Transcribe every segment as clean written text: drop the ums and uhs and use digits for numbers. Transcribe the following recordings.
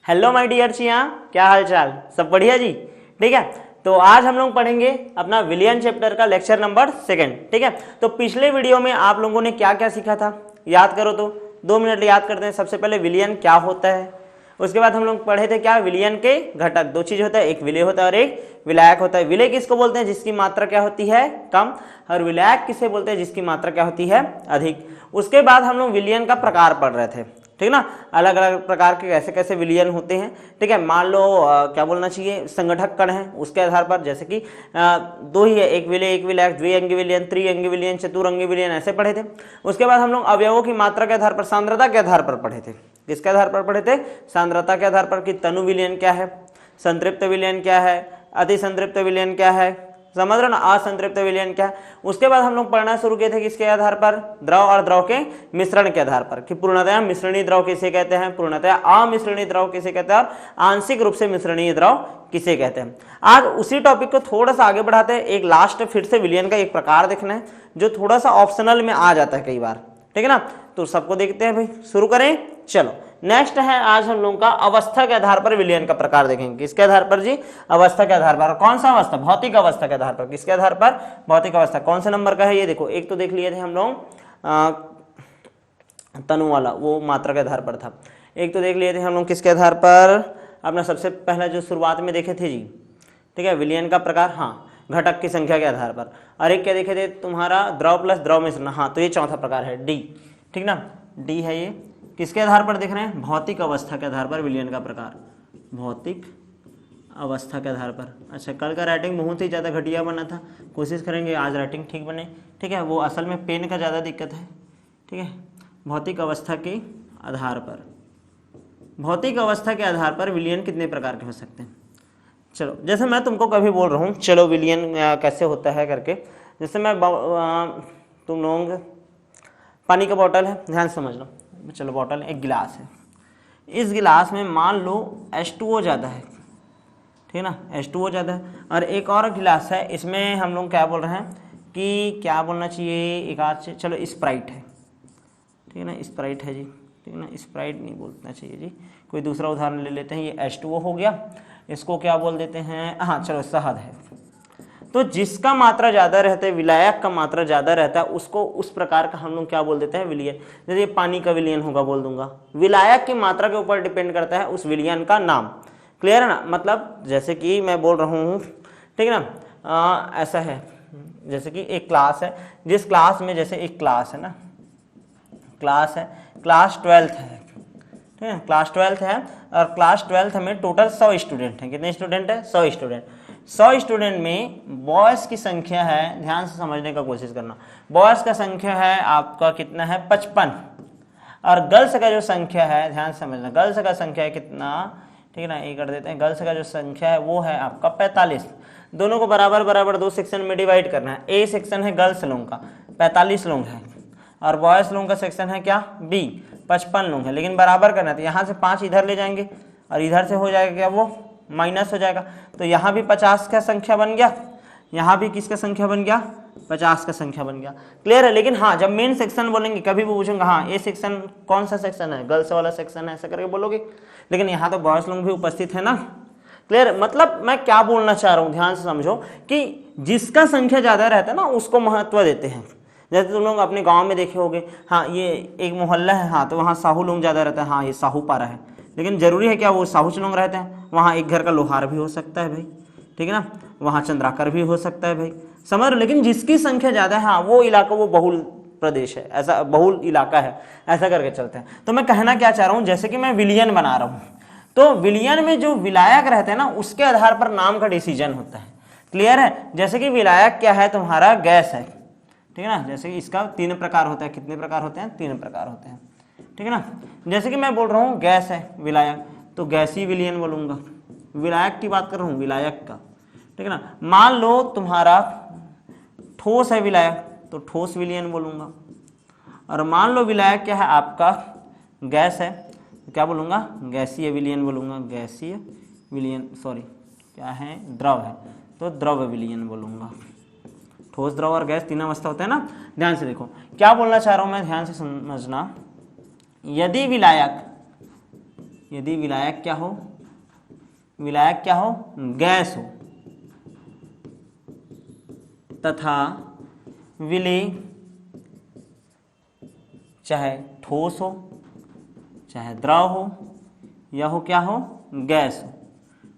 Hello my dear chia, क्या हाल चाल, सब बढ़िया जी। ठीक है, तो आज हम लोग पढ़ेंगे अपना विलियन चैप्टर का लेक्चर नंबर 2। ठीक है, तो पिछले वीडियो में आप लोगों ने क्या क्या सीखा था याद करो तो 2 मिनट याद करते हैं। सबसे पहले विलियन क्या होता है, उसके बाद हम लोग पढ़े थे क्या विलियन के घटक। 2 चीज होता है, एक विलेय होता है और एक विलायक होता है। विलेय किसको बोलते हैं? जिसकी मात्रा क्या होती है? कम। और विलायक किसे बोलते हैं? जिसकी मात्रा क्या होती है? अधिक। उसके बाद हम लोग विलियन का प्रकार पढ़ रहे थे, ठीक ना, अलग अलग प्रकार के कैसे कैसे विलियन होते हैं। ठीक है, मान लो क्या बोलना चाहिए, संगठक कण है, उसके आधार पर जैसे कि 2 ही है, एक विलेय एक विलायक, द्विअंगी विलियन, त्रिअंगी विलियन, चतुरंगी विलियन, ऐसे पढ़े थे। उसके बाद हम लोग अवयवों की मात्रा के आधार पर, सांद्रता के आधार पर पढ़े थे। किसके आधार पर पढ़े थे? सांद्रता के आधार पर कि तनु विलियन क्या है, संतृप्त विलियन क्या है, अति संतृप्त विलियन क्या है, समझ रहे ना, असंतृप्त विलियन क्या है। उसके बाद हम लोग पढ़ना शुरू किए थे किसके आधार पर? द्रव और द्रव के मिश्रण के आधार पर, कि पूर्णतया मिश्रणीय द्रव किसे कहते हैं, पूर्णतया अमिश्रणीय द्रव किसे कहते हैं, और आंशिक रूप से मिश्रणीय द्रव किसे कहते हैं। आज उसी टॉपिक को थोड़ा सा आगे बढ़ाते हैं। एक लास्ट फिर से विलियन का एक प्रकार देखना है जो थोड़ा सा ऑप्शनल में आ जाता है कई बार, ठीक है ना, तो सबको देखते हैं भाई। शुरू करें, चलो। नेक्स्ट है आज हम लोगों का अवस्था के आधार पर विलियन का प्रकार देखेंगे। किसके आधार पर जी? अवस्था के आधार पर। कौन सा अवस्था? भौतिक अवस्था के आधार पर। किसके आधार पर? भौतिक अवस्था। कौन से नंबर का है ये देखो, एक तो देख लिए थे हम लोग तनु वाला, वो मात्रा के आधार पर था। एक तो देख लिए थे हम लोग किसके आधार पर? अपना सबसे पहला जो शुरुआत में देखे थे जी, ठीक है, विलियन का प्रकार, हाँ, घटक की संख्या के आधार पर। और एक क्या देखे थे तुम्हारा? द्रव प्लस द्रव मिश्रण, हाँ, तो ये चौथा प्रकार है, डी, ठीक ना, डी है ये। किसके आधार पर देख रहे हैं? भौतिक अवस्था के आधार पर विलियन का प्रकार, भौतिक अवस्था के आधार पर। अच्छा, कल का राइटिंग बहुत ही ज़्यादा घटिया बना था, कोशिश करेंगे आज राइटिंग ठीक बने, ठीक है। वो असल में पेन का ज़्यादा दिक्कत है, ठीक है। भौतिक अवस्था के आधार पर, भौतिक अवस्था के आधार पर विलियन कितने प्रकार के हो सकते हैं? चलो, जैसे मैं तुमको कभी बोल रहा हूँ, चलो विलियन कैसे होता है करके, जैसे मैं तुम लोग, पानी का बोतल है, ध्यान से समझ लो, चलो बॉटल, एक गिलास है, इस गिलास में मान लो H2O ज़्यादा है, ठीक है ना, H2O ज़्यादा है। और एक और गिलास है, इसमें हम लोग क्या बोल रहे हैं कि क्या बोलना चाहिए, एक आध, चलो स्प्राइट है, ठीक है ना, स्प्राइट है जी, ठीक है ना, स्प्राइट नहीं बोलना चाहिए जी, कोई दूसरा उदाहरण ले लेते हैं। ये H2O हो गया, इसको क्या बोल देते हैं, हाँ चलो शहद है। तो जिसका मात्रा ज़्यादा रहता है, विलायक का मात्रा ज़्यादा रहता है, उसको उस प्रकार का हम लोग क्या बोल देते हैं? विलियन। जैसे ये पानी का विलियन होगा बोल दूंगा, विलायक की मात्रा के ऊपर डिपेंड करता है उस विलियन का नाम। क्लियर है ना, मतलब जैसे कि मैं बोल रहा हूँ, ठीक है ना, ऐसा है, जैसे कि एक क्लास है, जिस क्लास में, जैसे एक क्लास है ना, क्लास है, क्लास 12th है, ठीक है, क्लास 12th है, और क्लास 12th में टोटल 100 स्टूडेंट हैं। कितने स्टूडेंट हैं? 100 स्टूडेंट। 100 स्टूडेंट में बॉयज़ की संख्या है, ध्यान से समझने का कोशिश करना, बॉयज़ का संख्या है आपका कितना है? 55। और गर्ल्स का जो संख्या है, ध्यान से समझना, गर्ल्स का संख्या है कितना, ठीक है ना, ये कर देते हैं, गर्ल्स का जो संख्या है वो है आपका 45। दोनों को बराबर बराबर 2 सेक्शन में डिवाइड करना है। ए सेक्शन है गर्ल्स लोगों का, 45 लोग हैं, और बॉयज़ लोगों का सेक्शन है क्या? बी, 55 लोग हैं, लेकिन बराबर करना है, तो यहाँ से 5 इधर ले जाएंगे और इधर से हो जाएगा क्या, वो माइनस हो जाएगा, तो यहाँ भी 50 का संख्या बन गया, यहाँ भी किसका संख्या बन गया? 50 का संख्या बन गया। क्लियर है। लेकिन हाँ, जब मेन सेक्शन बोलेंगे कभी भी पूछूंगा, हाँ ये सेक्शन कौन सा सेक्शन है? गर्ल्स वाला सेक्शन है, ऐसा करके बोलोगे, लेकिन यहाँ तो बॉयज लोग भी उपस्थित है ना। क्लियर, मतलब मैं क्या बोलना चाह रहा हूँ, ध्यान से समझो, कि जिसका संख्या ज़्यादा रहता है ना उसको महत्व देते हैं। जैसे तुम लोग अपने गाँव में देखे होगे, हाँ ये एक मोहल्ला है, हाँ तो वहाँ साहू लोग ज़्यादा रहता है, हाँ ये साहू पारा है, लेकिन जरूरी है क्या वो साहू लोग रहते हैं? वहाँ एक घर का लोहार भी हो सकता है भाई, ठीक है ना, वहाँ चंद्राकर भी हो सकता है भाई, समझ लो। लेकिन जिसकी संख्या ज़्यादा है, हाँ वो इलाका, वो बहुल प्रदेश है, ऐसा बहुल इलाका है, ऐसा करके चलते हैं। तो मैं कहना क्या चाह रहा हूँ, जैसे कि मैं विलियन बना रहा हूँ, तो विलियन में जो विलायक रहते हैं ना, उसके आधार पर नाम का डिसीजन होता है। क्लियर है। जैसे कि विलायक क्या है तुम्हारा? गैस है, ठीक है ना, जैसे कि इसका 3 प्रकार होता है। कितने प्रकार होते हैं? 3 प्रकार होते हैं, ठीक है ना। जैसे कि मैं बोल रहा हूँ गैस है विलायक, तो गैसीय विलियन बोलूँगा। विलायक की बात कर रहा हूँ, विलायक का, ठीक है ना। मान लो तुम्हारा ठोस है विलायक, तो ठोस विलियन बोलूँगा। और मान लो विलायक क्या है आपका? गैस है, तो क्या बोलूँगा? गैसीय विलियन बोलूँगा। गैसीय विलियन, सॉरी क्या है? द्रव है, तो द्रव विलियन बोलूँगा। ठोस, द्रव और गैस 3 अवस्था होता है ना। ध्यान से देखो क्या बोलना चाह रहा हूँ मैं, ध्यान से समझना। यदि विलायक यदि विलायक क्या हो, विलायक क्या हो, गैस हो, तथा विलेय चाहे ठोस हो चाहे द्रव हो या हो क्या हो, गैस हो,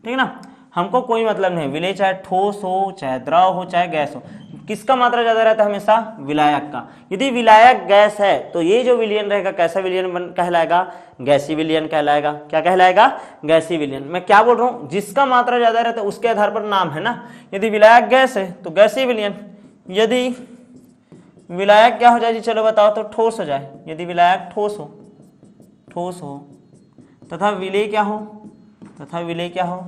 ठीक है ना। हमको कोई मतलब नहीं, विलेय चाहे ठोस हो चाहे द्रव हो चाहे गैस हो, किसका मात्रा ज्यादा रहता है हमेशा, विलायक का। यदि विलायक गैस है तो ये जो विलयन रहेगा कैसा विलयन कहलाएगा, गैसीय विलयन कहलाएगा। क्या कहलाएगा, गैसीय विलयन। मैं क्या बोल रहा हूँ, जिसका मात्रा ज्यादा रहता है उसके आधार पर नाम है ना। यदि विलायक गैस है तो गैसीय विलयन, यदि विलायक क्या हो जाए जी, चलो बताओ, तो ठोस हो जाए। यदि विलायक ठोस हो तथा विलेय क्या हो, तथा विलेय क्या हो,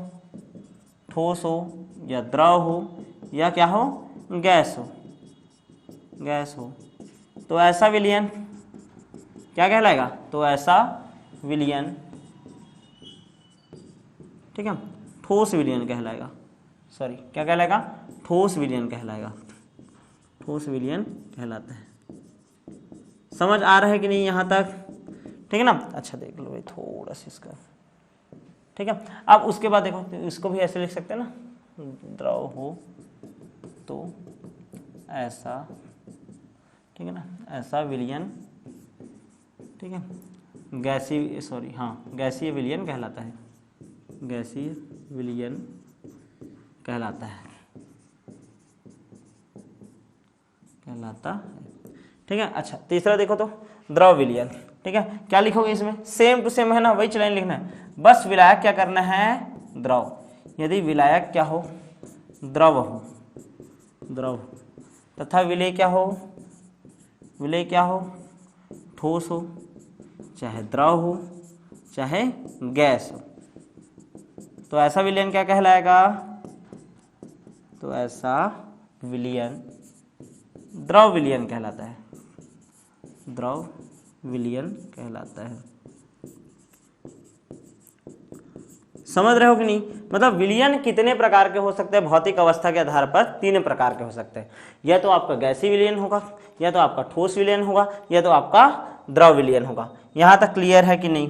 ठोस हो या द्रव हो या क्या हो, गैस हो, तो ऐसा विलयन क्या कहलाएगा, तो ऐसा विलयन, ठीक है, ठोस विलयन कहलाएगा। सॉरी, क्या कहलाएगा, ठोस विलयन कहलाएगा, ठोस विलयन कहलाता है। समझ आ रहा है कि नहीं यहाँ तक, ठीक है ना। अच्छा देख लो भाई थोड़ा सा इसका, ठीक है। अब उसके बाद देखो, तो इसको भी ऐसे लिख सकते हैं ना, द्रव हो तो ऐसा, ठीक है ना, ऐसा विलयन, ठीक है, गैसीय, सॉरी हाँ, गैसीय विलयन कहलाता है, गैसीय विलयन कहलाता है, ठीक है। अच्छा तीसरा देखो तो द्रव विलयन, ठीक है। क्या लिखोगे इसमें, सेम टू सेम है ना, वही लाइन लिखना है, बस विलायक क्या करना है, द्रव। यदि विलायक क्या हो, द्रव हो, द्रव, तथा विलेय क्या हो, विलेय क्या हो, ठोस हो चाहे द्रव हो चाहे गैस हो, तो ऐसा विलयन क्या कहलाएगा, तो ऐसा विलयन द्रव विलयन कहलाता है, द्रव विलयन कहलाता है। समझ रहे हो कि नहीं, मतलब विलयन कितने प्रकार के हो सकते हैं, भौतिक अवस्था के आधार पर 3 प्रकार के हो सकते हैं। या तो आपका गैसीय विलयन होगा, या तो आपका ठोस विलयन होगा, या तो आपका द्रव विलयन होगा। यहाँ तक क्लियर है कि नहीं,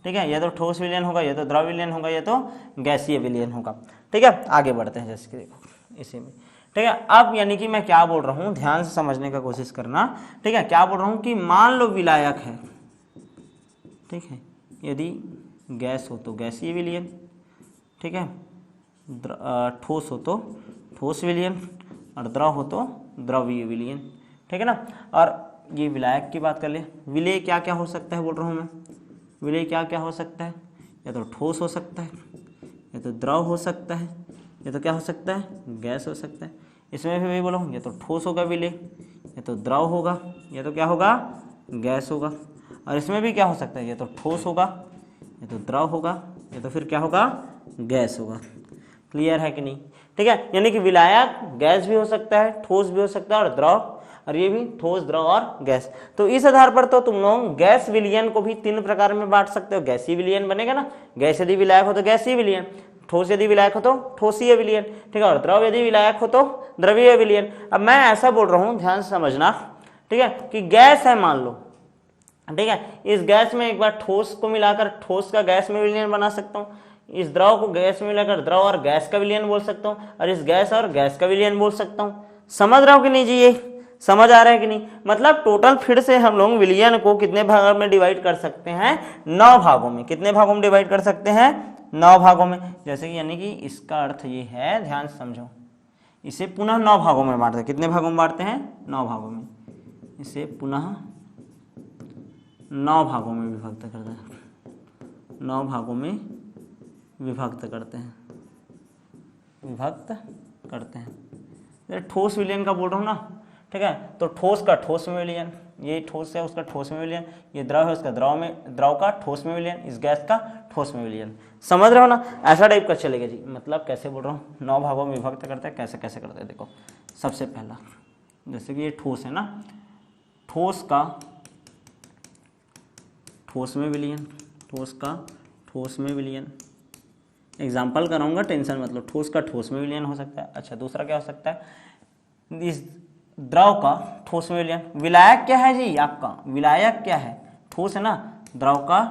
ठीक है। या तो ठोस विलयन होगा, या तो द्रव विलयन होगा, या तो गैसीय विलयन होगा, ठीक है। आगे बढ़ते हैं, जैसे कि देखो इसी में, ठीक है। अब यानी कि मैं क्या बोल रहा हूँ, ध्यान से समझने का कोशिश करना, ठीक है। क्या बोल रहा हूँ कि मान लो विलायक है, ठीक है, यदि गैस हो तो गैसीय विलयन, ठीक है, ठोस हो तो ठोस विलयन, और द्रव हो तो द्रवीय विलयन, ठीक है ना। और ये विलायक की बात कर ले, विलेय क्या क्या हो सकता है बोल रहा हूँ मैं, विलेय क्या क्या हो सकता है, या तो ठोस हो सकता है, या तो द्रव हो सकता है, या तो क्या हो सकता है, गैस हो सकता है। इसमें भी वही बोला हूँ, या तो ठोस होगा विलेय, या तो द्रव होगा, या तो क्या होगा, गैस होगा। और इसमें भी क्या हो सकता है, या तो ठोस होगा, या तो द्रव होगा, या तो फिर क्या होगा, गैस होगा। क्लियर है कि नहीं, ठीक है। यानी कि विलायक गैस भी हो सकता है, ठोस भी हो सकता है, और द्रव, और ये भी ठोस, द्रव और गैस। तो इस आधार पर तो तुम लोग गैस विलयन को भी 3 प्रकार में बांट सकते हो। गैसीय विलयन बनेगा ना, गैस यदि विलायक हो तो गैसीय विलयन, ठोस यदि विलायक हो तो ठोसीय विलयन, ठीक है, और द्रव यदि विलायक हो तो द्रवीय विलयन। अब मैं ऐसा बोल रहा हूँ, ध्यान से समझना, ठीक है, कि गैस है मान लो, ठीक है, इस गैस में एक बार ठोस को मिलाकर ठोस का गैस में विलयन बना सकता हूँ, इस द्रव को गैस में मिलाकर द्रव और गैस का विलयन बोल सकता हूँ, और इस गैस और गैस का विलयन बोल सकता हूँ। समझ रहा हो कि नहीं जी, ये समझ आ रहा है कि नहीं। मतलब टोटल फिर से हम लोग विलयन को कितने भागों में डिवाइड कर सकते हैं, 9 भागों में। कितने भागों में डिवाइड कर सकते हैं, 9 भागों में। जैसे कि यानी कि इसका अर्थ ये है, ध्यान से समझो, इसे पुनः 9 भागों में बांटते हैं। कितने भागों में बांटते हैं, 9 भागों में। इसे पुनः 9 भागों में विभक्त करते हैं, 9 भागों में विभक्त करते हैं, विभक्त करते हैं। ठोस विलयन का बोल रहा हूँ ना, ठीक है, तो ठोस का ठोस में विलयन, ये ठोस है उसका ठोस में विलयन, ये द्रव है उसका द्रव में, द्रव का ठोस में विलयन, इस गैस का ठोस में विलयन। समझ रहे हो ना, ऐसा टाइप का चलेगा जी। मतलब कैसे बोल रहा हूँ, 9 भागों में विभक्त करते हैं। कैसे कैसे करते हैं देखो, सबसे पहला जैसे कि ये ठोस है ना, ठोस का ठोस में विलयन, ठोस का ठोस में विलयन। एग्जाम्पल कराऊंगा, टेंशन मतलब, ठोस का ठोस में विलयन हो सकता है। अच्छा दूसरा क्या हो सकता है, इस द्रव का ठोस में विलयन। विलायक क्या है जी आपका, विलायक क्या है, ठोस है ना, द्रव का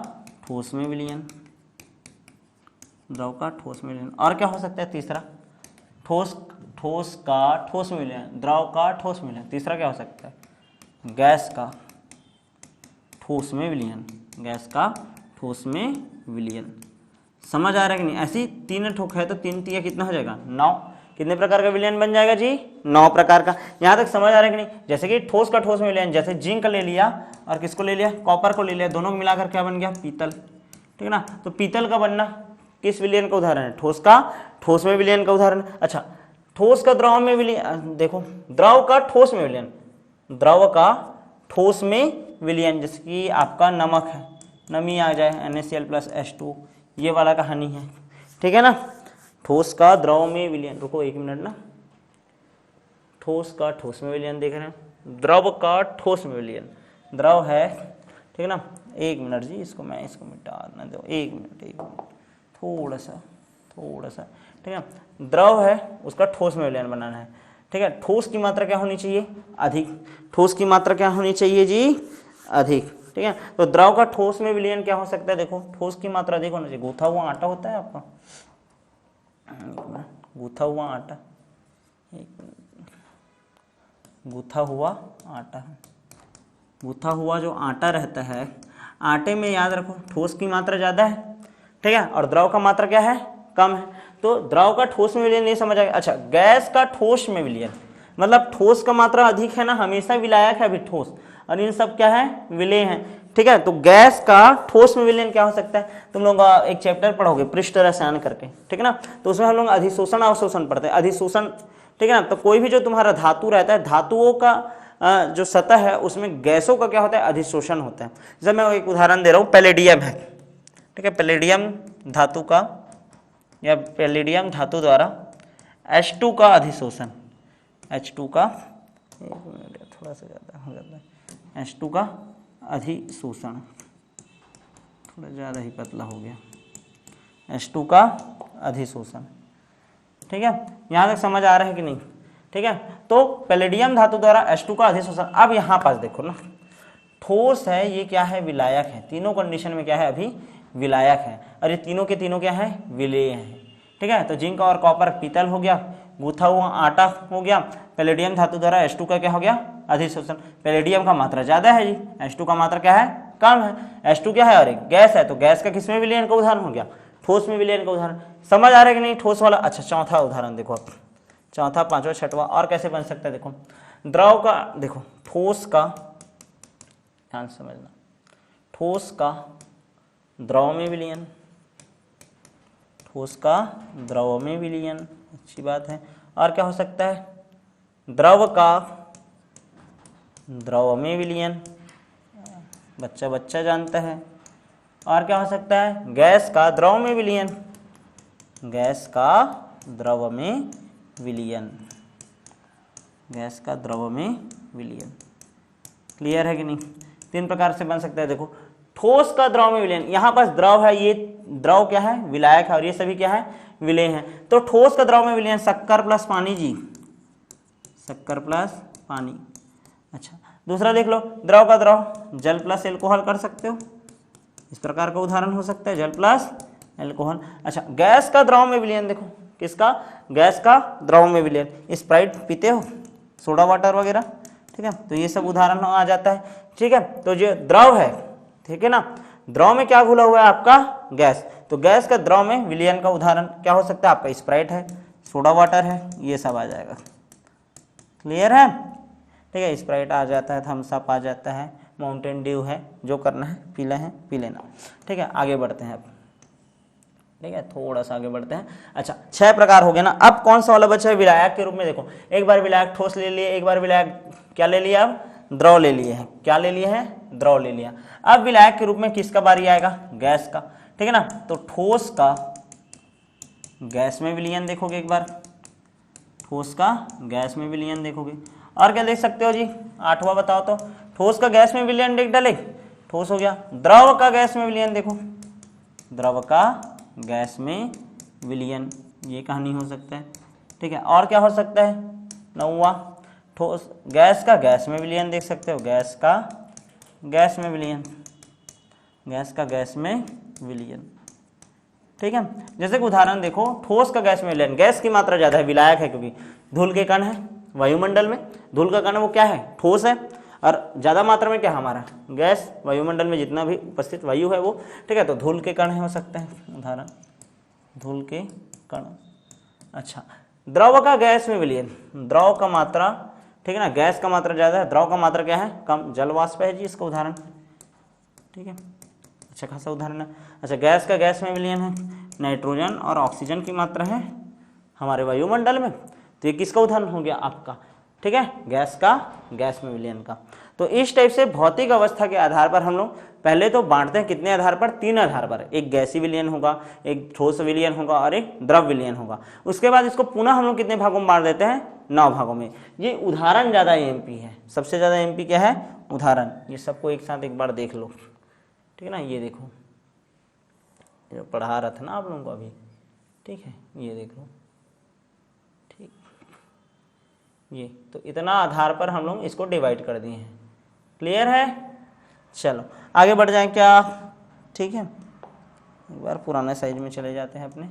ठोस में विलयन, द्रव का ठोस में विलयन। और क्या हो सकता है तीसरा, ठोस का ठोस में विलयन, द्रव का ठोस में विलयन। तीसरा क्या हो सकता है, गैस का ठोस में विलयन, गैस का ठोस में विलयन। समझ आ रहा है कि नहीं? ऐसी तीन ठोक है तो 3 तिया कितना हो जाएगा 9। कितने प्रकार का विलयन बन जाएगा जी, 9 प्रकार का। यहाँ तक समझ आ रहा है कि नहीं? जैसे कि ठोस का ठोस में विलयन, जैसे जिंक ले लिया और किसको ले लिया, कॉपर को ले लिया, दोनों को मिलाकर क्या बन गया, पीतल। ठीक है ना? तो पीतल का बनना किस विलयन का उदाहरण है, ठोस का ठोस में विलयन का उदाहरण। अच्छा, ठोस का द्रव में विलयन, देखो द्रव का ठोस में विलयन, द्रव का ठोस में विलयन, जैसे कि आपका नमक है, नमी आ जाए NaCl+H2, ये वाला कहानी है। ठीक है ना? ठोस का द्रव में विलयन, रुको 1 मिनट ना, ठोस का ठोस में विलयन देख रहे हैं, द्रव का ठोस में विलयन, द्रव है, ठीक है ना? 1 मिनट जी, इसको मिटाना दो, 1 मिनट, थोड़ा सा, ठीक है। द्रव है उसका ठोस में विलयन बनाना है। ठीक है, ठोस की मात्रा क्या होनी चाहिए, अधिक। ठोस की मात्रा क्या होनी चाहिए जी, अधिक। ठीक है, तो द्रव का ठोस में विलयन क्या हो सकता है, देखो ठोस की मात्रा अधिक होना चाहिए। गूथा हुआ आटा होता है आपका, गूथा हुआ आटा, गूथा हुआ आटा, गूथा हुआ जो आटा रहता है, आटे में याद रखो ठोस की मात्रा ज़्यादा है, ठीक है, और द्रव का मात्रा क्या है, कम है। तो द्रव का ठोस में विलयन नहीं समझ आएगा। अच्छा, गैस का ठोस में विलयन, मतलब ठोस का मात्रा अधिक है ना, हमेशा विलायक है अभी ठोस, और इन सब क्या है, विलेय हैं। ठीक है, तो गैस का ठोस में विलयन क्या हो सकता है, तुम लोग एक चैप्टर पढ़ोगे पृष्ठ रसायन करके, ठीक है ना, तो उसमें हम लोग अधिशोषण अवशोषण पढ़ते हैं। अधिशोषण, ठीक है ना, तो कोई भी जो तुम्हारा धातु रहता है, धातुओं का जो सतह है उसमें गैसों का क्या होता है, अधिशोषण होता है। जैसे मैं एक उदाहरण दे रहा हूँ, पैलेडियम है, ठीक है, पैलेडियम धातु का या पैलेडियम धातु द्वारा H2 का अधिशोषण, H2 का, थोड़ा सा ज़्यादा हो जाता है, H2 का अधिशोषण, थोड़ा ज़्यादा ही पतला हो गया, H2 का अधिशोषण। ठीक है, यहाँ तक समझ आ रहा है कि नहीं? ठीक है, तो पैलेडियम धातु द्वारा H2 का अधिशोषण। अब यहाँ पास देखो ना, ठोस है, ये क्या है, विलायक है, तीनों कंडीशन में क्या है, अभी विलायक है, और ये तीनों के तीनों क्या है, विलेय है। ठीक है, तो जिंक और कॉपर पीतल हो गया, गूथा हुआ आटा हो गया, पैलेडियम धातु द्वारा H2 का क्या हो गया, अधिशोषण। पैलेडियम का मात्रा ज्यादा है जी, H2 का मात्रा क्या है, कम है। H2 क्या है, और एक गैस है, तो गैस का किसमें विलयन का उदाहरण हो गया, ठोस में विलयन का उदाहरण। समझ आ रहा है कि नहीं, ठोस वाला। अच्छा, चौथा उदाहरण देखो आप, चौथा, पांचवा, छठवा और कैसे बन सकता है, देखो द्रव का, देखो ठोस का, ध्यान समझना, ठोस का द्रव में विलयन, ठोस का द्रव में विलयन, अच्छी बात है। और क्या हो सकता है, द्रव का द्रव में विलयन, बच्चा बच्चा जानता है। और क्या हो सकता है, गैस का द्रव में विलयन, गैस का द्रव में विलयन, गैस का द्रव में विलयन। क्लियर है कि नहीं? 3 प्रकार से बन सकता है। देखो, ठोस का द्रव में विलयन, यहाँ पास द्रव है, ये द्रव क्या है, विलायक है, और ये सभी क्या है, विलेय हैं। तो ठोस का द्रव में विलयन शक्कर प्लस पानी जी, शक्कर प्लस पानी। अच्छा, दूसरा देख लो, द्रव का द्रव जल प्लस एल्कोहल कर सकते हो, इस प्रकार का उदाहरण हो सकता है, जल प्लस एल्कोहल। अच्छा, गैस का द्रव में विलयन, देखो किसका, गैस का द्रव में विलयन, स्प्राइट पीते हो, सोडा वाटर वगैरह, ठीक है, तो ये सब उदाहरण आ जाता है। ठीक है, तो जो द्रव है, ठीक है ना, द्रव में क्या घुला हुआ है आपका, गैस, तो गैस का द्रव में विलयन का उदाहरण क्या हो सकता है, आपका स्प्राइट है, सोडा वाटर है, ये सब आ जाएगा। क्लियर है? ठीक है, स्प्राइट आ जाता है, थम्स अप आ जाता है, माउंटेन ड्यू है, जो करना है पी लेना। ठीक है, आगे बढ़ते हैं अब। ठीक है, थोड़ा सा आगे बढ़ते हैं। अच्छा, 6 प्रकार हो गए ना। अब कौन सा वाला बचा है, विलायक के रूप में। देखो, एक बार विलायक ठोस ले लिए, एक बार विलायक क्या ले लिया, अब द्रव ले लिए हैं, क्या ले लिए हैं, द्रव ले लिया। अब विलायक के रूप में किसका बारी आएगा, गैस का। ठीक है ना, तो ठोस का गैस में विलयन देखोगे, एक बार ठोस का गैस में विलयन देखोगे। और क्या देख सकते हो जी, 8वां बताओ तो, ठोस का गैस में विलयन देख डाले, ठोस हो गया। द्रव का गैस में विलयन देखो, द्रव का गैस में विलयन, ये कहानी हो सकता है। ठीक है, और क्या हो सकता है, 9वां, ठोस गैस का गैस में विलयन देख सकते हो, गैस का गैस में विलयन, गैस का गैस में विलयन। ठीक है। जैसे कि उदाहरण देखो, ठोस का गैस में विलयन, गैस की मात्रा ज्यादा है, विलायक है, क्योंकि धूल के कण है वायुमंडल में, धूल का कण वो क्या है, ठोस है, और ज्यादा मात्रा में क्या हमारा गैस, वायुमंडल में जितना भी उपस्थित वायु है वो, ठीक है, तो धूल के कण हो सकते हैं, उदाहरण धूल के कण। अच्छा, द्रव का गैस में विलयन, द्रव का मात्रा, ठीक है ना, गैस का मात्रा ज्यादा है, द्रव का मात्रा क्या है, कम, जल वाष्प है जी इसका उदाहरण, ठीक है, अच्छा खासा उदाहरण है। अच्छा, गैस का गैस में विलयन है, नाइट्रोजन और ऑक्सीजन की मात्रा है हमारे वायुमंडल में, तो ये किसका उदाहरण हो गया आपका, ठीक है, गैस का गैस में विलयन का। तो इस टाइप से भौतिक अवस्था के आधार पर हम लोग पहले तो बांटते हैं, कितने आधार पर, 3 आधार पर, एक गैसीय विलयन होगा, एक ठोस विलयन होगा और एक द्रव विलयन होगा। उसके बाद इसको पुनः हम लोग कितने भागों में बांट देते हैं, 9 भागों में। ये उदाहरण ज्यादा एमपी है, सबसे ज्यादा एमपी क्या है, उदाहरण। ये सबको एक साथ एक बार देख लो, ठीक है ना, ये देखो, ये पढ़ा रहा था ना आप लोगों को अभी, ठीक है, ये देख लो, ठीक, ये तो इतना आधार पर हम लोग इसको डिवाइड कर दिए हैं, क्लियर है। चलो आगे बढ़ जाएं क्या, ठीक है, एक बार पुराने साइज में चले जाते हैं अपने,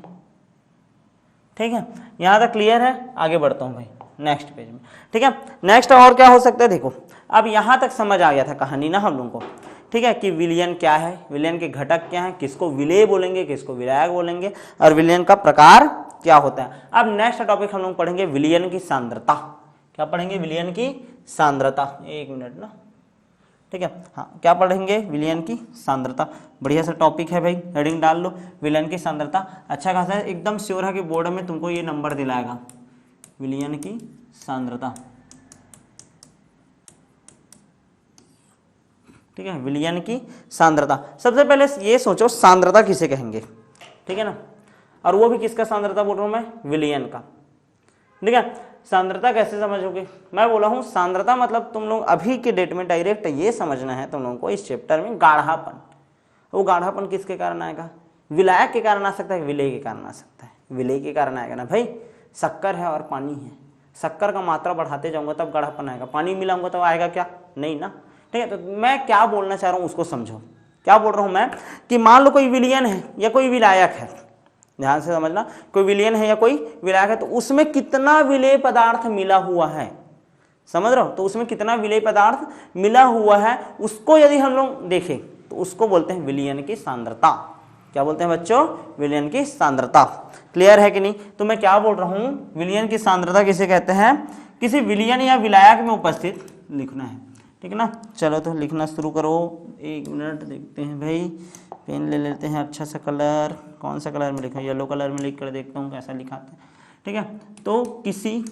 ठीक है, यहाँ तक क्लियर है। आगे बढ़ता हूँ भाई नेक्स्ट पेज में, ठीक है। नेक्स्ट और क्या हो सकता है, देखो अब यहाँ तक समझ आ गया था कहानी ना हम लोगों को, ठीक है, कि विलयन क्या है, विलयन के घटक क्या हैं, किसको विलेय बोलेंगे, किसको विलायक बोलेंगे, और विलयन का प्रकार क्या होता है। अब नेक्स्ट टॉपिक हम लोग पढ़ेंगे विलयन की सांद्रता। क्या पढ़ेंगे, विलयन की सांद्रता, एक मिनट ना, ठीक है, हाँ, क्या पढ़ेंगे, विलयन की सांद्रता। बढ़िया सा टॉपिक है भाई, हेडिंग डाल लो, विलयन की सांद्रता। अच्छा खासा है, एकदम श्योर है कि बोर्ड में तुमको ये नंबर दिलाएगा, विलयन की सांद्रता, ठीक है, विलयन की सांद्रता। सबसे पहले ये सोचो सांद्रता किसे कहेंगे, ठीक है ना, और वो भी किसका सांद्रता बोल रहा हूं मैं, विलयन का, ठीक है। सांद्रता कैसे समझोगे, मैं बोला हूं सांद्रता मतलब तुम लोग अभी के डेट में डायरेक्ट ये समझना है तुम लोगों को इस चैप्टर में, गाढ़ापन। वो गाढ़ापन किसके कारण आएगा, विलायक के कारण आ सकता है, विलेय के कारण आ सकता है, विलेय के कारण आएगा ना भाई, शक्कर है और पानी है, शक्कर का मात्रा बढ़ाते जाऊंगा तब गाढ़ापन आएगा, पानी मिलाऊंगा तब आएगा क्या, नहीं ना, ठीक है। तो मैं क्या बोलना चाह रहा हूं उसको समझो, क्या बोल रहा हूं मैं, कि मान लो कोई विलयन है या कोई विलायक है, ध्यान से समझना, कोई विलयन है या कोई विलायक है, तो उसमें कितना विलेय पदार्थ मिला हुआ है, समझ रहे हो, तो उसमें कितना विलेय पदार्थ मिला हुआ है, उसको यदि हम लोग देखें तो उसको बोलते हैं विलयन की सांद्रता। क्या बोलते हैं बच्चों, विलयन की सांद्रता। क्लियर है कि नहीं। तो मैं क्या बोल रहा हूं, विलयन की सांद्रता किसे कहते हैं, किसी विलयन या विलायक में उपस्थित लिखना है, ठीक है ना। चलो तो लिखना शुरू करो, एक मिनट देखते हैं भाई, पेन ले लेते हैं, अच्छा सा कलर, कौन सा कलर में लिखा, येलो कलर में लिख कर देखता हूँ कैसा लिखाते हैं, ठीक है। तो किसी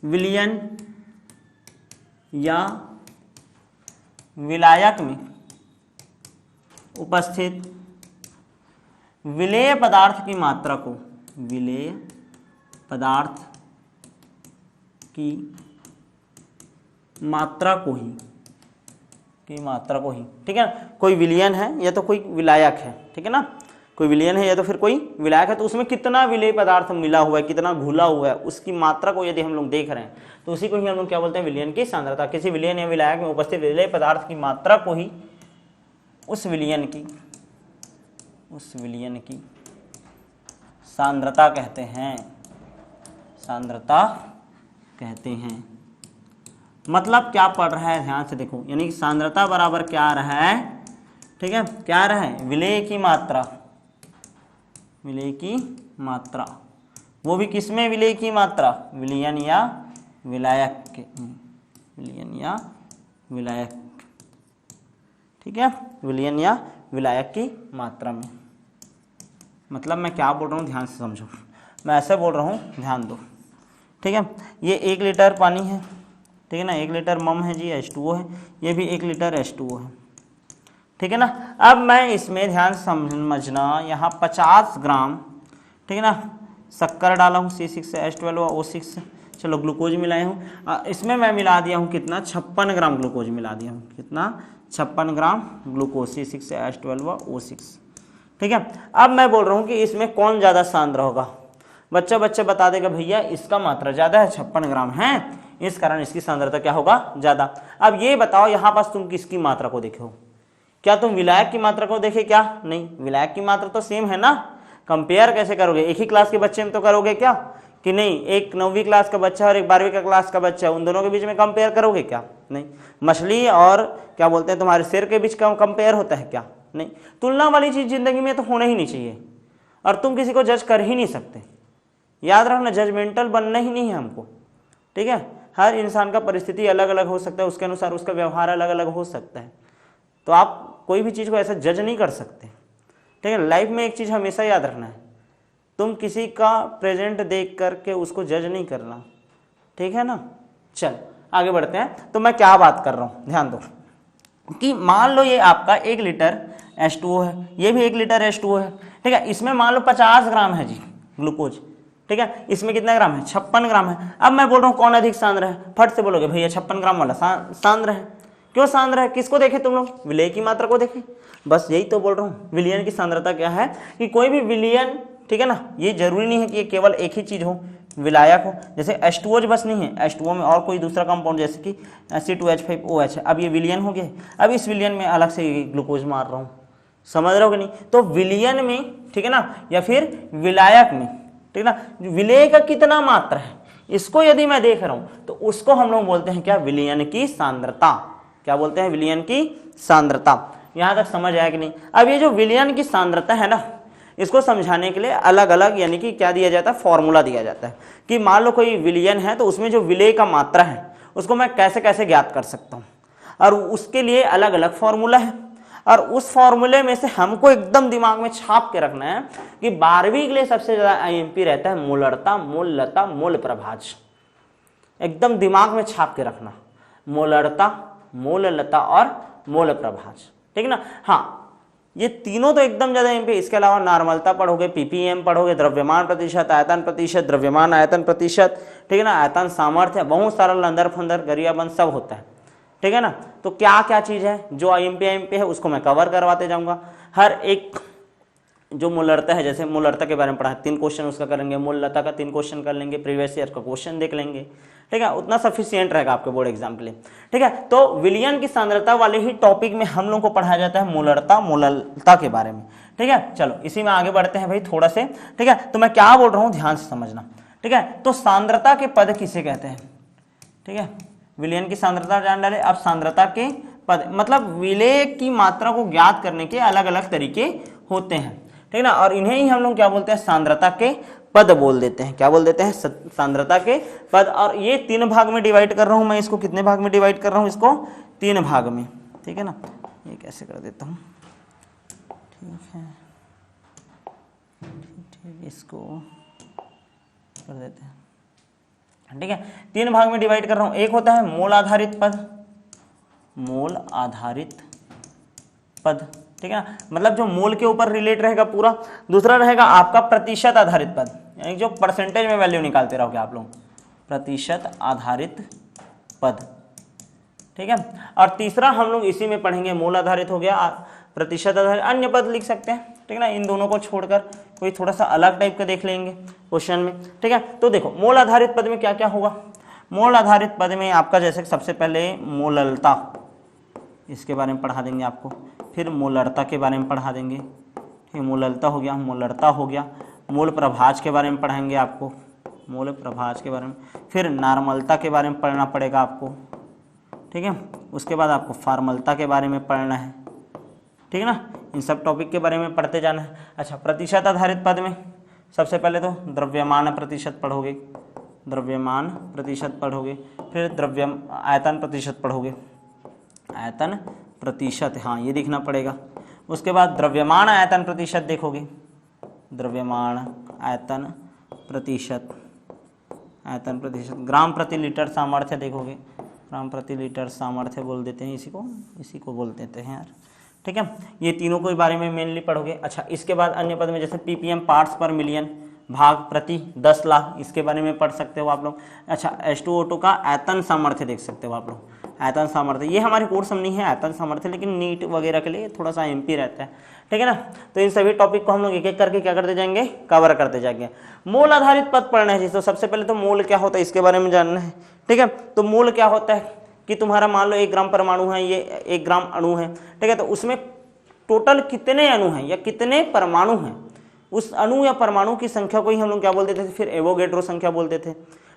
विलयन या विलायक में उपस्थित विलेय पदार्थ की मात्रा को, विलेय पदार्थ की मात्रा को ही, ठीक है ना। कोई विलयन है या तो कोई विलायक है, ठीक है ना, कोई विलयन है या तो फिर कोई विलायक है, तो उसमें कितना विलेय पदार्थ मिला हुआ है, कितना घुला हुआ है, उसकी मात्रा को यदि हम लोग देख रहे हैं तो उसी को ही हम लोग क्या बोलते हैं, विलयन की सांद्रता। किसी विलयन या विलायक में उपस्थित विलेय पदार्थ की मात्रा को ही उस विलयन की सांद्रता कहते हैं, सांद्रता कहते हैं। मतलब क्या पढ़ रहा है, ध्यान से देखो, यानी कि सांद्रता बराबर क्या आ रहा है, ठीक है, क्या आ रहा है, विलेय की मात्रा, विलेय की मात्रा, वो भी किसमें विलेय की मात्रा, विलयन या विलायक के, विलयन या विलायक, ठीक है, विलयन या विलायक की मात्रा में। मतलब मैं क्या बोल रहा हूँ ध्यान से समझो, मैं ऐसे बोल रहा हूँ, ध्यान दो, ठीक है। ये 1 लीटर पानी है, ठीक है ना, 1 लीटर मम है जी, H2O है, ये भी 1 लीटर H2O है, ठीक है ना। अब मैं इसमें ध्यान समझना, यहाँ 50 ग्राम, ठीक है ना, शक्कर डाला हूँ C6H12 O6, चलो ग्लूकोज मिलाया हूँ, इसमें मैं मिला दिया हूँ कितना, 56 ग्राम ग्लूकोज मिला दिया हूँ, कितना, 56 ग्राम ग्लूकोज C6H12 O6, ठीक है। अब मैं बोल रहा हूँ कि इसमें कौन ज़्यादा सांद्र होगा, बच्चा बता देगा भैया इसका मात्रा ज़्यादा है, 56 ग्राम है, इस कारण इसकी सांद्रता क्या होगा, ज़्यादा। अब ये बताओ यहाँ पास तुम किसकी मात्रा को देखो, क्या तुम विलायक की मात्रा को देखे क्या? नहीं, विलायक की मात्रा तो सेम है ना, कंपेयर कैसे करोगे? एक ही क्लास के बच्चे में तो करोगे क्या कि नहीं? एक 9वीं क्लास का बच्चा और एक 12वीं का क्लास का बच्चा, उन दोनों के बीच में कंपेयर करोगे क्या? नहीं। मछली और क्या बोलते हैं तुम्हारे सिर के बीच का कंपेयर होता है क्या? नहीं। तुलना वाली चीज जिंदगी में तो होना ही नहीं चाहिए, और तुम किसी को जज कर ही नहीं सकते। याद रखना, जजमेंटल बनना ही नहीं है हमको, ठीक है? हर इंसान का परिस्थिति अलग अलग हो सकता है, उसके अनुसार उसका व्यवहार अलग अलग हो सकता है, तो आप कोई भी चीज़ को ऐसा जज नहीं कर सकते, ठीक है? लाइफ में एक चीज़ हमेशा याद रखना है, तुम किसी का प्रेजेंट देख करके उसको जज नहीं करना, ठीक है ना? चल आगे बढ़ते हैं। तो मैं क्या बात कर रहा हूँ, ध्यान दो कि मान लो ये आपका 1 लीटर H2O है, ये भी 1 लीटर H2O है, ठीक है? इसमें मान लो 50 ग्राम है जी ग्लूकोज, ठीक है? इसमें कितना ग्राम है? 56 ग्राम है। अब मैं बोल रहा हूँ कौन अधिक सांद्र है, फट से बोलोगे भैया 56 ग्राम वाला सांद्र है। क्यों सांद्र है? किसको देखे तुम लोग? विलेय की मात्रा को देखे। बस यही तो बोल रहा हूँ, विलयन की सांद्रता क्या है कि कोई भी विलयन, ठीक है ना, ये जरूरी नहीं है कि ये केवल एक ही चीज हो, विलायक हो। जैसे H2O बस नहीं है, H2O में और कोई दूसरा कंपाउंड जैसे कि C2H5OH है, अब ये विलयन हो गया, अब इस विलयन में अलग से ग्लूकोज मार रहा हूँ, समझ रहे हो कि नहीं? तो विलयन में, ठीक है ना, या फिर विलायक में, ठीक है ना, विलेय का कितना मात्रा है इसको यदि मैं देख रहा हूं तो उसको हम लोग बोलते हैं क्या? विलयन की सांद्रता। क्या बोलते हैं? विलयन की सांद्रता। यहां तक समझ आया कि नहीं? अब ये जो विलयन की सांद्रता है ना, इसको समझाने के लिए अलग अलग यानी कि क्या दिया जाता है? फॉर्मूला दिया जाता है कि मान लो कोई विलयन है तो उसमें जो विलेय का मात्रा है उसको मैं कैसे कैसे ज्ञात कर सकता हूं, और उसके लिए अलग अलग फॉर्मूला है, और उस फॉर्मूले में से हमको एकदम दिमाग में छाप के रखना है कि 12वीं के लिए सबसे ज्यादा आईएमपी रहता है मोलरता, मोललता, मोल प्रभाज। एकदम दिमाग में छाप के रखना, मोलरता, मोललता और मोल प्रभाज, ठीक है ना? हाँ, ये तीनों तो एकदम ज्यादा एमपी। इसके अलावा नॉर्मलता पढ़ोगे, पीपीएम पढ़ोगे, द्रव्यमान प्रतिशत, आयतन प्रतिशत, द्रव्यमान आयतन प्रतिशत, ठीक है ना, आयतन सामर्थ्य, बहुत सारा लंदर फंदर गरियाबंद सब होता है, ठीक है ना? तो क्या क्या चीज है जो आईएमपी है उसको मैं कवर करवाते जाऊंगा। हर एक जो मोलरता है, जैसे मोलरता के बारे में पढ़ा, 3 क्वेश्चन उसका करेंगे, मोललता का 3 क्वेश्चन कर लेंगे, प्रीवियस ईयर का क्वेश्चन देख लेंगे, ठीक है? उतना सफिशियंट रहेगा आपके बोर्ड एग्जाम के लिए, ठीक है? तो विलयन की सांद्रता वाले ही टॉपिक में हम लोग को पढ़ाया जाता है मोलरता, मोललता के बारे में, ठीक है? चलो इसी में आगे बढ़ते हैं भाई थोड़ा से, ठीक है? तो मैं क्या बोल रहा हूँ ध्यान से समझना, ठीक है? तो सांद्रता के पद किसे कहते हैं, ठीक है? विलयन की सांद्रता जान डाले। अब सांद्रता के पद मतलब विलेय की मात्रा को ज्ञात करने के अलग अलग तरीके होते हैं, ठीक है ना? और इन्हें ही हम लोग क्या बोलते हैं? सांद्रता के पद बोल देते हैं। क्या बोल देते हैं? सांद्रता के पद। और ये 3 भाग में डिवाइड कर रहा हूं मैं इसको। कितने भाग में डिवाइड कर रहा हूं इसको? 3 भाग में, ठीक है ना? ये कैसे कर देता हूं, ठीक है, ठीक, इसको कर देते हैं, ठीक है? 3 भाग में डिवाइड कर रहा हूं। एक होता है मोल आधारित पद, मोल आधारित पद, ठीक है, मतलब जो मोल के ऊपर रिलेट रहेगा पूरा। दूसरा रहेगा आपका प्रतिशत आधारित पद, यानी जो परसेंटेज में वैल्यू निकालते रहोगे आप लोग, प्रतिशत आधारित पद, ठीक है? और तीसरा हम लोग इसी में पढ़ेंगे, मोल आधारित हो गया, प्रतिशत आधारित अन्य पद लिख सकते हैं, ठीक है ना? इन दोनों को छोड़कर कोई थोड़ा सा अलग टाइप का देख लेंगे क्वेश्चन में, ठीक है? तो देखो मोल आधारित पद में क्या क्या होगा। मोल आधारित पद में आपका जैसे सबसे पहले मोललता, इसके बारे में पढ़ा देंगे आपको, फिर मोलरता के बारे में पढ़ा देंगे, ठीक है? मोललता हो गया, मोलरता हो गया, मोल प्रभाज के बारे में पढ़ाएंगे आपको, मोल प्रभाज के बारे में, फिर नॉर्मलता के बारे में पढ़ना पड़ेगा आपको, ठीक है? उसके बाद आपको फॉर्मलता के बारे में पढ़ना है, ठीक है ना? इन सब टॉपिक के बारे में पढ़ते जाना है। अच्छा, प्रतिशत आधारित पद में सबसे पहले तो द्रव्यमान प्रतिशत पढ़ोगे, द्रव्यमान प्रतिशत पढ़ोगे, फिर आयतन प्रतिशत पढ़ोगे, आयतन प्रतिशत, हाँ ये देखना पड़ेगा। उसके बाद द्रव्यमान आयतन प्रतिशत देखोगे, द्रव्यमान आयतन प्रतिशत, आयतन प्रतिशत, ग्राम प्रति लीटर सामर्थ्य देखोगे, ग्राम प्रति लीटर सामर्थ्य बोल देते हैं इसी को बोल देते हैं यार, ठीक है? ये तीनों के बारे में मेनली पढ़ोगे। अच्छा, इसके बाद अन्य पद में जैसे पीपीएम पार्ट्स पर मिलियन, भाग प्रति 10 लाख, इसके बारे में पढ़ सकते हो आप लोग। अच्छा, H2O2 का आयतन सामर्थ्य देख सकते हो आप लोग, आयतन सामर्थ्य, ये हमारे कोर्स में नहीं है आयतन सामर्थ्य, लेकिन नीट वगैरह के लिए थोड़ा सा एमपी रहता है, ठीक है ना? तो इन सभी टॉपिक को हम लोग एक एक करके क्या करते जाएंगे? कवर करते जाएंगे। मोल आधारित पद पढ़ना है जी, तो सबसे पहले तो मोल क्या होता है इसके बारे में जानना है, ठीक है? तो मोल क्या होता है कि तुम्हारा मान लो 1 ग्राम परमाणु है, ये 1 ग्राम अणु है, ठीक है, तो उसमें टोटल कितने अणु हैं या कितने परमाणु हैं, उस अणु या परमाणु की संख्या को ही हम लोग क्या बोलते थे, फिर एवोगैड्रो संख्या बोलते थे,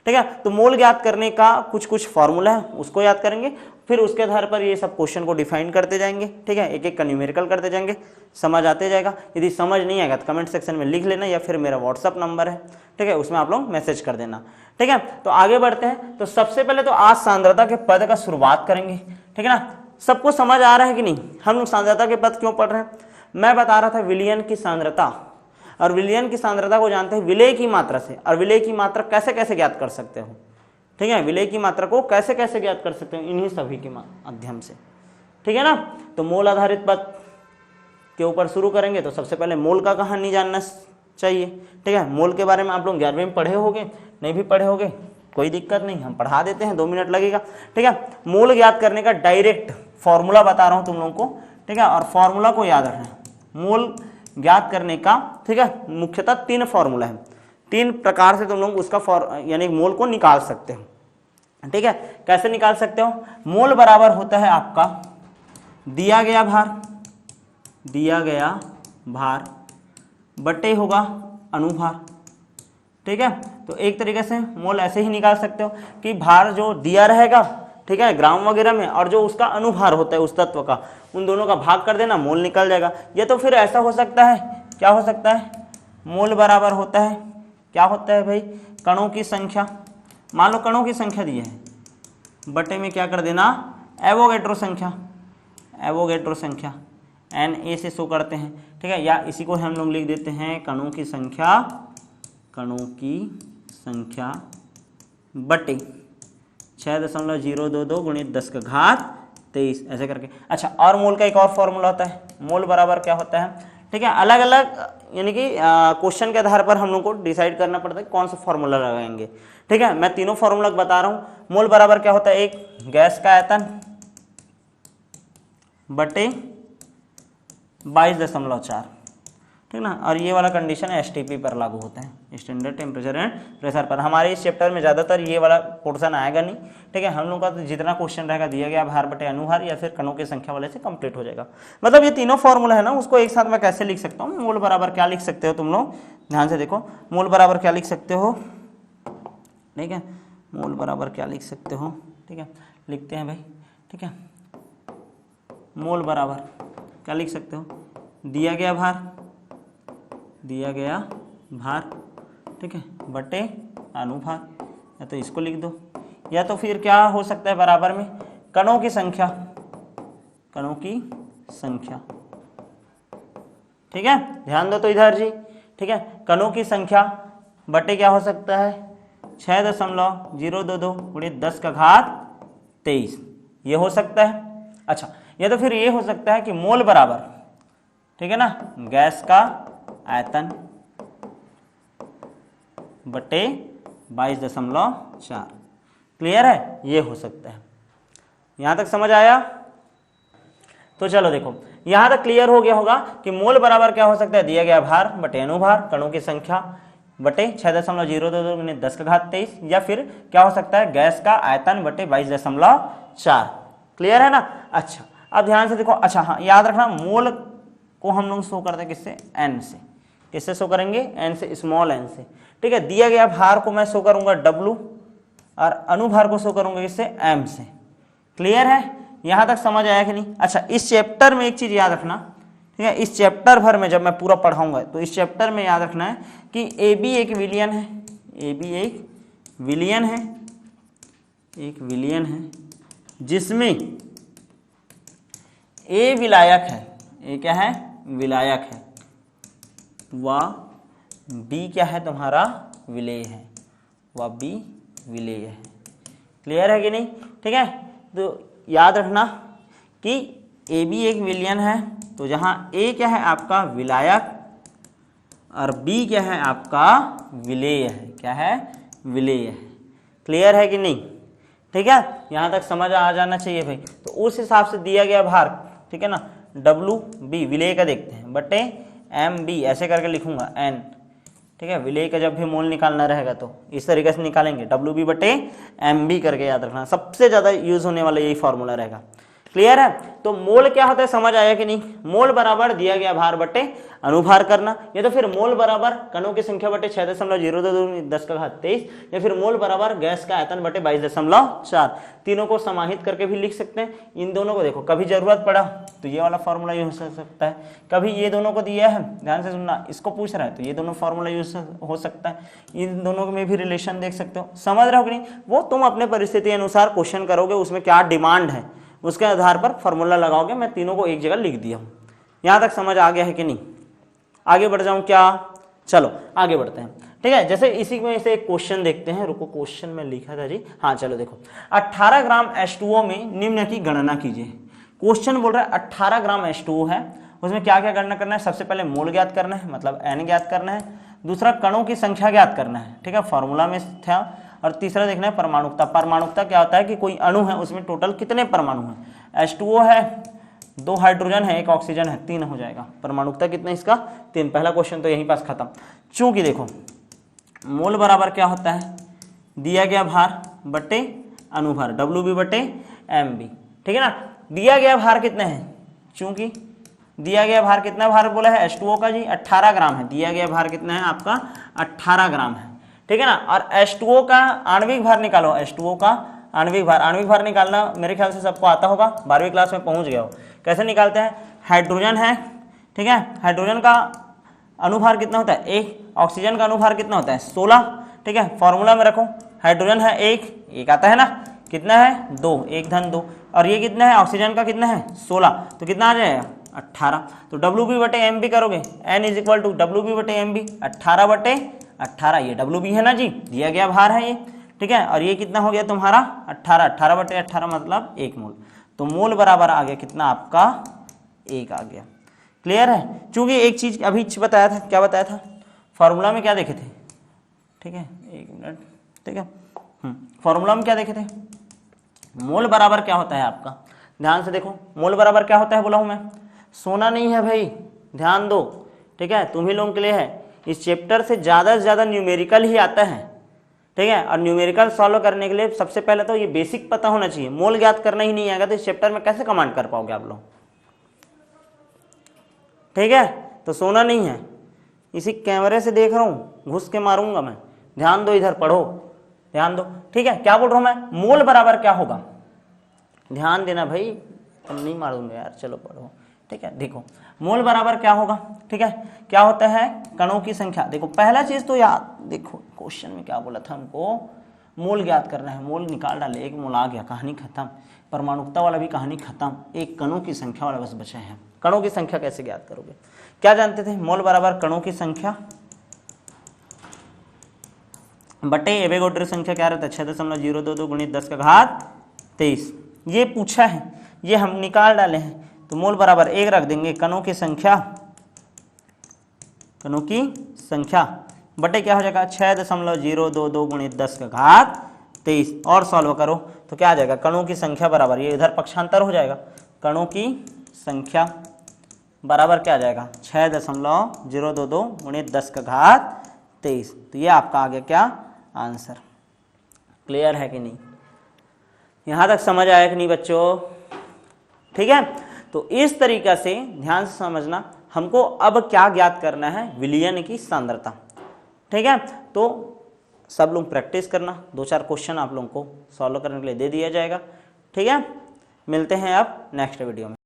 ठीक है। तो मोल ज्ञात करने का कुछ फॉर्मूला है, उसको याद करेंगे, फिर उसके आधार पर ये सब क्वेश्चन को डिफाइन करते जाएंगे, ठीक है, एक एक का न्यूमेरिकल करते जाएंगे, समझ आते जाएगा। यदि समझ नहीं आएगा तो कमेंट सेक्शन में लिख लेना, या फिर मेरा व्हाट्सअप नंबर है, ठीक है, उसमें आप लोग मैसेज कर देना, ठीक है। तो आगे बढ़ते हैं। तो सबसे पहले तो आज सांद्रता के पद का शुरुआत करेंगे, ठीक है ना। सबको समझ आ रहा है कि नहीं, हम लोग सांद्रता के पद क्यों पढ़ रहे हैं। मैं बता रहा था विलयन की सांद्रता, और विलयन की सांद्रता को जानते हैं विलेय की मात्रा से, और विलेय की मात्रा कैसे कैसे ज्ञात कर सकते हो, ठीक है, विलेय की मात्रा को कैसे कैसे ज्ञात कर सकते हो, इन्हीं सभी के माध्यम से, ठीक है ना। तो मोल आधारित पद के ऊपर शुरू करेंगे। तो सबसे पहले मोल का कहानी जानना चाहिए, ठीक है। मोल के बारे में आप लोग 11वीं में पढ़े होगे, नहीं भी पढ़े होगे कोई दिक्कत नहीं, हम पढ़ा देते हैं, 2 मिनट लगेगा, ठीक है। मोल ज्ञात करने का डायरेक्ट फॉर्मूला बता रहा हूं तुम लोगों को, ठीक है, और फॉर्मूला को याद रखना। मोल ज्ञात करने का, ठीक है, मुख्यतः 3 फॉर्मूला है, 3 प्रकार से तुम लोग उसका यानी मोल को निकाल सकते हो, ठीक है। कैसे निकाल सकते हो। मोल बराबर होता है आपका दिया गया भार बटे होगा अनुभार, ठीक है। तो एक तरीके से मोल ऐसे ही निकाल सकते हो कि भार जो दिया रहेगा, ठीक है, ग्राम वगैरह में, और जो उसका अनुभार होता है उस तत्व का, उन दोनों का भाग कर देना, मोल निकल जाएगा। ये तो फिर ऐसा हो सकता है, क्या हो सकता है, मोल बराबर होता है, क्या होता है भाई, कणों की संख्या। मान लो कणों की संख्या दी है, बटे में क्या कर देना, एवोगैड्रो संख्या Na से शो करते हैं, ठीक है, या इसी को हम लोग लिख देते हैं कणों की संख्या बटे 6.022 गुणित 10 का घात 23 ऐसे करके। अच्छा, और मोल का एक और फॉर्मूला होता है, मोल बराबर क्या होता है, ठीक है, अलग अलग यानी कि क्वेश्चन के आधार पर हम लोग को डिसाइड करना पड़ता है कौन सा फॉर्मूला लगाएंगे, ठीक है। मैं तीनों फॉर्मूला बता रहा हूँ। मोल बराबर क्या होता है, एक गैस का आयतन बटे 22.4, ठीक ना, और ये वाला कंडीशन एसटीपी पर लागू होता है, स्टैंडर्ड टेम्परेचर एंड प्रेशर पर। हमारे इस चैप्टर में ज़्यादातर ये वाला पोर्शन आएगा नहीं, ठीक है। हम लोग का तो जितना क्वेश्चन रहेगा दिया गया भार बटे अनुभार या फिर कणों की संख्या वाले से कंप्लीट हो जाएगा। मतलब ये तीनों फॉर्मूला है ना, उसको एक साथ मैं कैसे लिख सकता हूँ। मोल बराबर क्या लिख सकते हो तुम लोग, ध्यान से देखो, मोल बराबर क्या लिख सकते हो, ठीक है, मोल बराबर क्या लिख सकते हो, ठीक है, लिखते हैं भाई, ठीक है। मोल बराबर क्या लिख सकते हो, दिया गया भार, ठीक है, बटे अनुभार, या तो इसको लिख दो, या तो फिर क्या हो सकता है बराबर में कणों की संख्या, ठीक है, ध्यान दो तो इधर जी, ठीक है, कणों की संख्या बटे क्या हो सकता है 6.022 गुणित 10 का घात 23, ये हो सकता है। अच्छा, या तो फिर ये हो सकता है कि मोल बराबर, ठीक है ना, गैस का आयतन बटे 22.4, क्लियर है, ये हो सकता है। यहां तक समझ आया। तो चलो देखो, यहां तक क्लियर हो गया होगा कि मोल बराबर क्या हो सकता है, दिया गया भार बटे अनुभार, कणों की संख्या बटे 6.022 गुणित 10 का घात 23, या फिर क्या हो सकता है गैस का आयतन बटे 22.4, क्लियर है ना। अच्छा, अब ध्यान से देखो, अच्छा हाँ, याद रखना मोल को हम लोग शो करते हैं किससे, एन से। किससे शो करेंगे, एन से, स्मॉल एन से, ठीक है। दिया गया भार को मैं शो करूंगा डब्लू, और अनुभार को शो करूंगा किससे, एम से, क्लियर है। यहां तक समझ आया कि नहीं। अच्छा, इस चैप्टर में एक चीज याद रखना, ठीक है, इस चैप्टर भर में जब मैं पूरा पढ़ाऊंगा तो इस चैप्टर में याद रखना है कि ए बी एक विलियन है, एक विलियन है जिसमें ए विलायक है, ए क्या है, विलायक है, व बी क्या है, तुम्हारा विलेय है, व बी विलेय है, क्लियर है कि नहीं, ठीक है। तो याद रखना कि ए बी एक विलयन है, तो जहां ए क्या है आपका विलायक और बी क्या है आपका विलेय है, क्या है, विलेय है, क्लियर है कि नहीं, ठीक है। यहां तक समझ आ जाना चाहिए भाई। तो उस हिसाब से दिया गया भार, ठीक है ना, डब्लू बी विलेय का देखते हैं बटे एम बी, ऐसे करके लिखूंगा एन, ठीक है। विलेय का जब भी मोल निकालना रहेगा तो इस तरीके से निकालेंगे, WB/MB करके याद रखना, सबसे ज्यादा यूज होने वाला यही फॉर्मूला रहेगा। क्लियर है। तो मोल क्या होता है समझ आया कि नहीं? मोल बराबर दिया गया भार बटे अनुभार करना, या तो फिर मोल बराबर कणों की संख्या बटे 6.022 10 का घात 23, या फिर मोल बराबर गैस का आयतन बटे 22.4। तीनों को समाहित करके भी लिख सकते हैं। इन दोनों को देखो, कभी जरूरत पड़ा तो ये वाला फॉर्मूला यूज हो सकता है, कभी ये दोनों को दिया है, ध्यान से सुनना, इसको पूछ रहा है तो ये दोनों फॉर्मूला यूज हो सकता है। इन दोनों में भी रिलेशन देख सकते हो, समझ रहे हो कि नहीं? वो तुम अपने परिस्थिति अनुसार क्वेश्चन करोगे, उसमें क्या डिमांड है उसके आधार पर फॉर्मूला लगाओगे। मैं तीनों को एक जगह लिख दिया हूं। यहां तक समझ आ गया है कि नहीं? आगे बढ़ जाऊं क्या? चलो आगे बढ़ते हैं। ठीक है, जैसे इसी में से एक क्वेश्चन देखते हैं। रुको, क्वेश्चन में लिखा था जी, हाँ चलो देखो, 18 ग्राम H2O में निम्न की गणना कीजिए। क्वेश्चन बोल रहा है 18 ग्राम H2O है, उसमें क्या क्या गणना करना है? सबसे पहले मोल ज्ञात करना है, मतलब N ज्ञात करना है। दूसरा कणों की संख्या ज्ञात करना है, ठीक है, फॉर्मूला में था। और तीसरा देखना है परमाणुकता। परमाणुकता क्या होता है कि कोई अणु है उसमें टोटल कितने परमाणु हैं। H2O है, 2 हाइड्रोजन है, 1 ऑक्सीजन है, 3 हो जाएगा। परमाणुकता कितना इसका? 3। पहला क्वेश्चन तो यहीं पास खत्म। चूंकि देखो मोल बराबर क्या होता है? दिया गया भार बटे अनुभार, WB/MB, ठीक है ना। दिया गया भार कितना है? चूंकि दिया गया भार कितना भार बोला है H2O का जी? 18 ग्राम है। दिया गया भार कितना है आपका? 18 ग्राम है, ठीक है ना। और H2O का आणविक भार निकालो। H2O का आणविक भार निकालना मेरे ख्याल से सबको आता होगा, 12वीं क्लास में पहुंच गया हो। कैसे निकालते हैं? हाइड्रोजन है, ठीक है, हाइड्रोजन का अनुभार कितना होता है? 1। ऑक्सीजन का अनुभार कितना होता है? 16, ठीक है। फॉर्मूला में रखो, हाइड्रोजन है 1 आता है ना, कितना है? 2, 1 धन 2। और ये कितना है? ऑक्सीजन का कितना है? 16, तो कितना आ जाएगा? 18। तो WB/MB करोगे, N = WB/MB, 18/18, ये WB है ना जी, दिया गया भार है ये, ठीक है। और ये कितना हो गया तुम्हारा? 18, 18/18 मतलब 1 मोल। तो मोल बराबर आ गया कितना आपका? 1 आ गया। क्लियर है। चूंकि एक चीज अभी बताया था, क्या बताया था? फॉर्मूला में क्या देखे थे? ठीक है, 1 मिनट, ठीक है। फॉर्मूला में क्या देखे थे? मोल बराबर क्या होता है आपका? ध्यान से देखो, मोल बराबर क्या होता है बोला हूं मैं? सोना नहीं है भाई, ध्यान दो, ठीक है, तुम ही लोगों के लिए है। इस चैप्टर से ज्यादा न्यूमेरिकल ही आता है, ठीक है। और न्यूमेरिकल सॉल्व करने के लिए सबसे पहले तो ये बेसिक पता होना चाहिए। मोल ज्ञात करना ही नहीं आएगा तो इस चैप्टर में कैसे कमांड कर पाओगे आप लोग? ठीक है, तो सोना नहीं है, इसी कैमरे से देख रहा हूं, घुस के मारूंगा मैं। ध्यान दो, इधर पढ़ो, ध्यान दो, ठीक है। क्या बोल रहा हूं मैं? मोल बराबर क्या होगा? ध्यान देना भाई, तुम नहीं मारूंगा यार, चलो पढ़ो, ठीक है। देखो मोल बराबर क्या होगा, ठीक है। क्या होता है? कणों की संख्या। देखो पहला चीज तो याद, देखो क्वेश्चन में क्या बोला था हमको? मोल ज्ञात करना है। मोल निकाल डाले, 1 मोल आ गया, कहानी खत्म। परमाणुकता वाला भी कहानी खत्म, एक कणों की संख्या वाला बस बचा है। कणों की संख्या कैसे ज्ञात करोगे? क्या जानते थे? मोल बराबर कणों की संख्या बटे एवोगाड्रो संख्या क्या रहता है? 6.022 × 10 का घात 23। ये पूछा है, ये हम निकाल डाले हैं। तो मोल बराबर 1 रख देंगे, कणों की संख्या बटे क्या हो जाएगा? 6.022 × 10 का घात 23। और सॉल्व करो तो क्या आ जाएगा? कणों की संख्या बराबर, ये इधर पक्षांतर हो जाएगा, कणों की संख्या बराबर क्या आ जाएगा? 6.022 × 10 का घात 23। तो ये आपका आ गया क्या? आंसर। क्लियर है कि नहीं? यहां तक समझ आया कि नहीं बच्चों? ठीक है, तो इस तरीका से ध्यान से समझना। हमको अब क्या ज्ञात करना है? विलयन की सांद्रता, ठीक है। तो सब लोग प्रैक्टिस करना, 2-4 क्वेश्चन आप लोगों को सॉल्व करने के लिए दे दिया जाएगा, ठीक है। मिलते हैं अब नेक्स्ट वीडियो में।